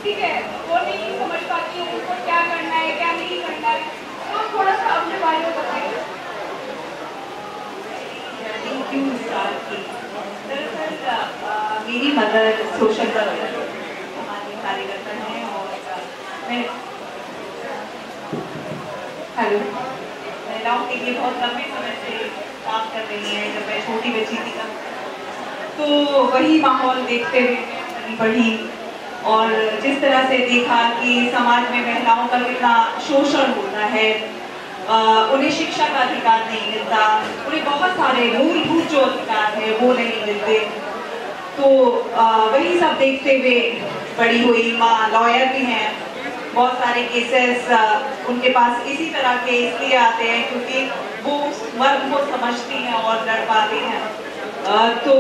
ठीक है, वो नहीं समझ पाती है उनको क्या करना है क्या नहीं करना है। तो थोड़ा सा अपने बारे में बताइए। क्यों स्टार्ट की? दरअसल मेरी मदर सोशल वर्कर हमारी कार्यकर्ता हैं और मैं हेलो महिलाओं के लिए बहुत लंबे समय से काम कर रही हैं। जब मैं छोटी बच्ची थी तब तो वही माहौल देखते हुए मैं बढ़ी और जिस तरह से देखा कि समाज में महिलाओं का कितना शोषण होता है, उन्हें शिक्षा का अधिकार नहीं मिलता, उन्हें बहुत सारे मूलभूत जो अधिकार है वो नहीं मिलते। तो वही सब देखते हुए बड़ी हुई। माँ लॉयर भी हैं, बहुत सारे केसेस उनके पास इसी तरह के इसलिए आते हैं क्योंकि वो वर्ग को समझती हैं और लड़ पाती हैं। तो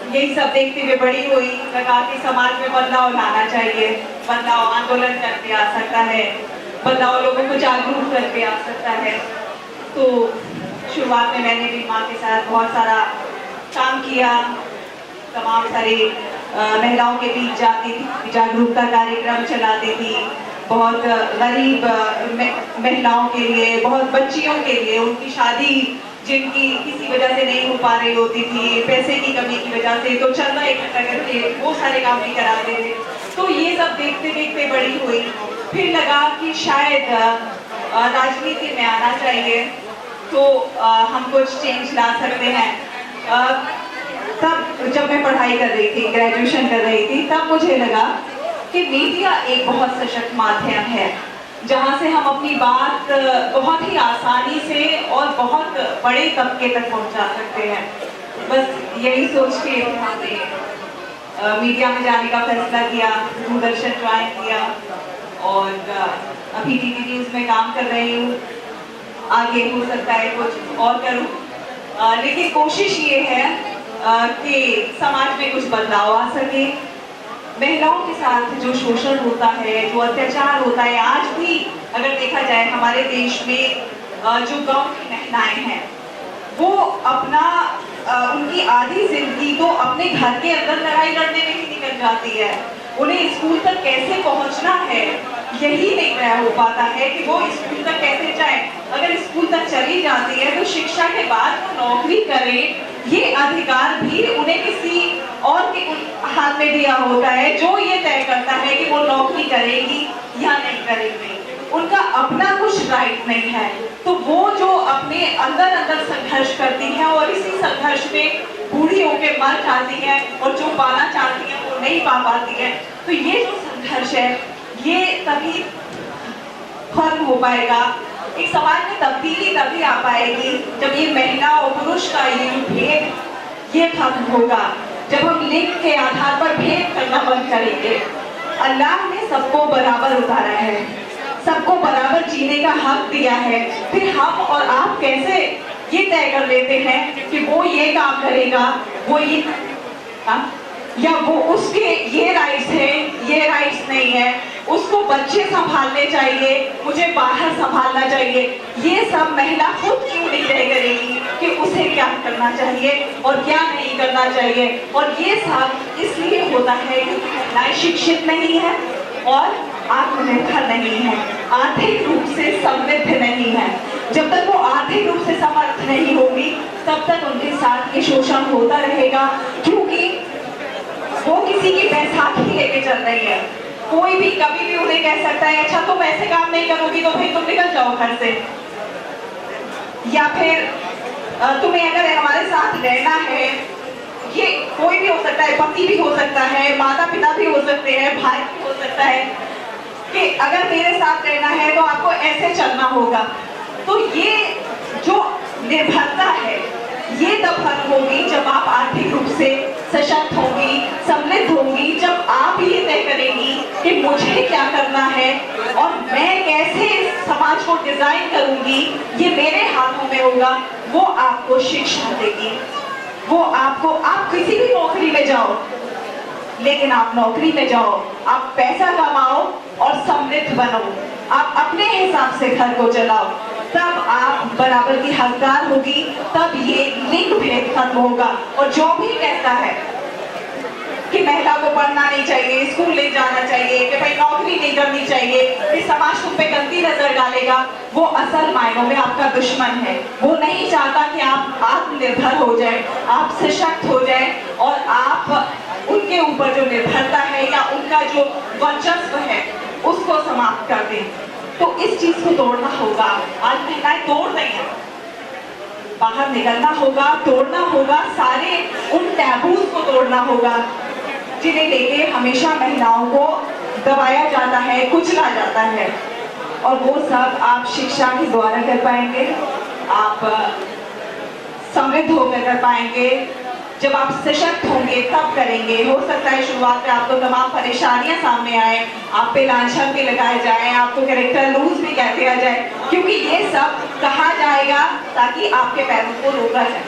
यही सब देखते हुए बड़ी हुई, लगा कि समाज में बदलाव लाना चाहिए। बदलाव आंदोलन करके आ सकता है, बदलाव लोगों को जागरूक करके आ सकता है। तो शुरुआत में मैंने भी माँ के साथ बहुत सारा काम किया, तमाम सारी महिलाओं के बीच जाती थी, जागरूकता कार्यक्रम चलाती थी, बहुत गरीब महिलाओं के लिए, बहुत बच्चियों के लिए, उनकी शादी जिनकी किसी वजह से नहीं हो पा रही होती थी, पैसे की कमी की वजह से, तो चंदा इकट्ठा करके वो सारे काम भी कराते थे। तो ये सब देखते देखते बड़ी हुई। फिर लगा कि शायद राजनीति में आना चाहिए, तो हम कुछ चेंज ला सकते हैं। तब जब मैं पढ़ाई कर रही थी, ग्रेजुएशन कर रही थी, तब मुझे लगा कि मीडिया एक बहुत सशक्त माध्यम है जहाँ से हम अपनी बात बहुत ही आसानी से और बहुत बड़े तबके तक पहुँचा सकते हैं। बस यही सोच के हमने मीडिया में जाने का फैसला किया, दूरदर्शन ज्वाइन किया और अभी टीवी न्यूज़ में काम कर रही हूँ। आगे हो सकता है कुछ और करूँ, लेकिन कोशिश ये है कि समाज में कुछ बदलाव आ सके। महिलाओं के साथ जो शोषण होता है, जो अत्याचार होता है, आज भी अगर देखा जाए हमारे देश में जो गांव की महिलाएं हैं वो अपना उनकी आधी जिंदगी तो अपने घर के अंदर लड़ाई लड़ने में ही निकल जाती है। उन्हें स्कूल तक कैसे पहुंचना है यही नहीं तय हो पाता है कि वो स्कूल तक कैसे जाए। अगर स्कूल तक चली जाती है तो शिक्षा के बाद वो नौकरी करे, ये अधिकार भी उन्हें किसी और के हाथ में दिया होता है जो ये तय करता है कि वो नौकरी करेगी या नहीं करेगी। उनका अपना कुछ राइट नहीं है। तो वो जो अपने अंदर अंदर संघर्ष करती हैं और इसी संघर्ष में बूढ़ी होकर मर जाती हैं और जो पाना चाहती हैं वो नहीं पा पाती हैं। तो ये जो संघर्ष है ये तभी खत्म हो पाएगा, एक समाज में तब्दीली तभी आ पाएगी जब ये महिला और पुरुष का ये भेद ये खत्म होगा, जब हम लिंग के आधार पर भेद करना बंद करेंगे। अल्लाह ने सबको बराबर उतारा है, सबको बराबर जीने का हक दिया है। फिर हम और आप कैसे ये तय कर लेते हैं कि वो ये काम करेगा, वो ये या वो उसके ये राइट्स है, ये राइट्स नहीं है, उसको बच्चे संभालने चाहिए, मुझे बाहर संभालना चाहिए। ये सब महिला खुद क्यों नहीं तय करेगी कि उसे क्या करना चाहिए और क्या नहीं करना चाहिए। और ये सब इसलिए होता है क्योंकि महिलाएं शिक्षित नहीं है और आत्मनिर्भर नहीं है, आर्थिक रूप से समृद्ध नहीं है। जब तक वो आर्थिक रूप से समर्थ नहीं होगी तब तक उनके साथ ये शोषण होता रहेगा, क्योंकि वो किसी की बैसाखी लेके चल रही है। कोई भी कभी भी उन्हें कह सकता है अच्छा तुम ऐसे काम नहीं करोगी तो भाई तुम निकल जाओ घर से, या फिर तुम्हें अगर हमारे साथ रहना है, ये कोई भी हो सकता है, पति भी हो सकता है, माता पिता भी हो सकते हैं, भाई भी हो सकता है, कि अगर मेरे साथ रहना है तो आपको ऐसे चलना होगा। तो ये जो निर्भरता है ये तब खत्म होगी जब आप आर्थिक रूप से सशक्त होंगी, समृद्ध होंगी, जब आप ये तय करेंगी कि मुझे क्या करना है और मैं कैसे समाज को डिजाइन करूंगी, ये मेरे हाथों में होगा। वो आपको शिक्षा देगी, वो आपको, आप किसी भी नौकरी में जाओ, लेकिन आप नौकरी में जाओ, आप पैसा कमाओ और समृद्ध बनो, आप अपने हिसाब से घर को चलाओ, तब आप बराबर की हकदार होगी, तब ये लिंग भेद खत्म होगा। और जो भी कहता है कि महिला को पढ़ना नहीं चाहिए, स्कूल नहीं जाना चाहिए, कि भाई नौकरी नहीं करनी चाहिए, कि समाज तुम पे गंदी नजर डालेगा, वो असल मायनों में आपका दुश्मन है। वो नहीं चाहता कि आप आत्मनिर्भर हो जाए, आप सशक्त हो जाए और आप उनके ऊपर जो निर्भरता है या उनका जो वर्चस्व है उसको समाप्त कर दें। तो इस चीज को तोड़ना होगा। आज महिलाएं तोड़ रही हैं, बाहर निकलना होगा, तोड़ना होगा, सारे उन टैबूज को तोड़ना होगा जिन्हें लेके हमेशा महिलाओं को दबाया जाता है, कुचला जाता है। और वो सब आप शिक्षा के द्वारा कर पाएंगे, आप समृद्ध होकर कर पाएंगे। जब आप सशक्त होंगे तब करेंगे। हो सकता है शुरुआत में आपको तमाम परेशानियां सामने आए, आप पे लांछन भी लगाए जाए, आपको कैरेक्टर लूज भी कह दिया जाए, क्योंकि ये सब कहा जाएगा ताकि आपके पैरों को रोका जाए।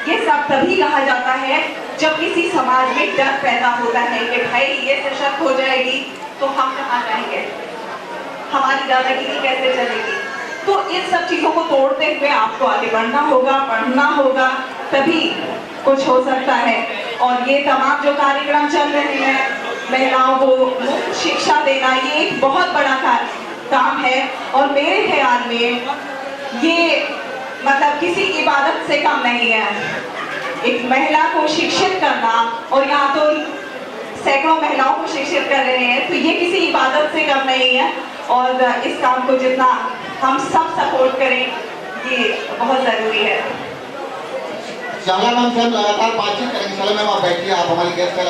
ये सब तभी कहा जाता है जब किसी समाज में डर पैदा होता है कि भाई ये सशक्त हो जाएगी तो हम कहाँ जाएंगे, हमारी दादागिरी कैसे चलेगी। तो इन सब चीजों को तोड़ते हुए आपको आगे बढ़ना होगा, पढ़ना होगा, तभी कुछ हो सकता है। और ये तमाम जो कार्यक्रम चल रहे हैं, महिलाओं को मुफ्त शिक्षा देना, ये एक बहुत बड़ा काम है। और मेरे ख्याल में ये मतलब किसी इबादत से कम नहीं है। एक महिला को शिक्षित करना, और यहाँ तो सैकड़ों महिलाओं को शिक्षित कर रहे हैं, तो ये किसी इबादत से कम नहीं है। और इस काम को जितना हम सब सपोर्ट करें, ये बहुत जरूरी है। शाला मैम से हम लगातार बातचीत करेंगे। शाला मैम आप बैठिए, आप हमारी गेस्ट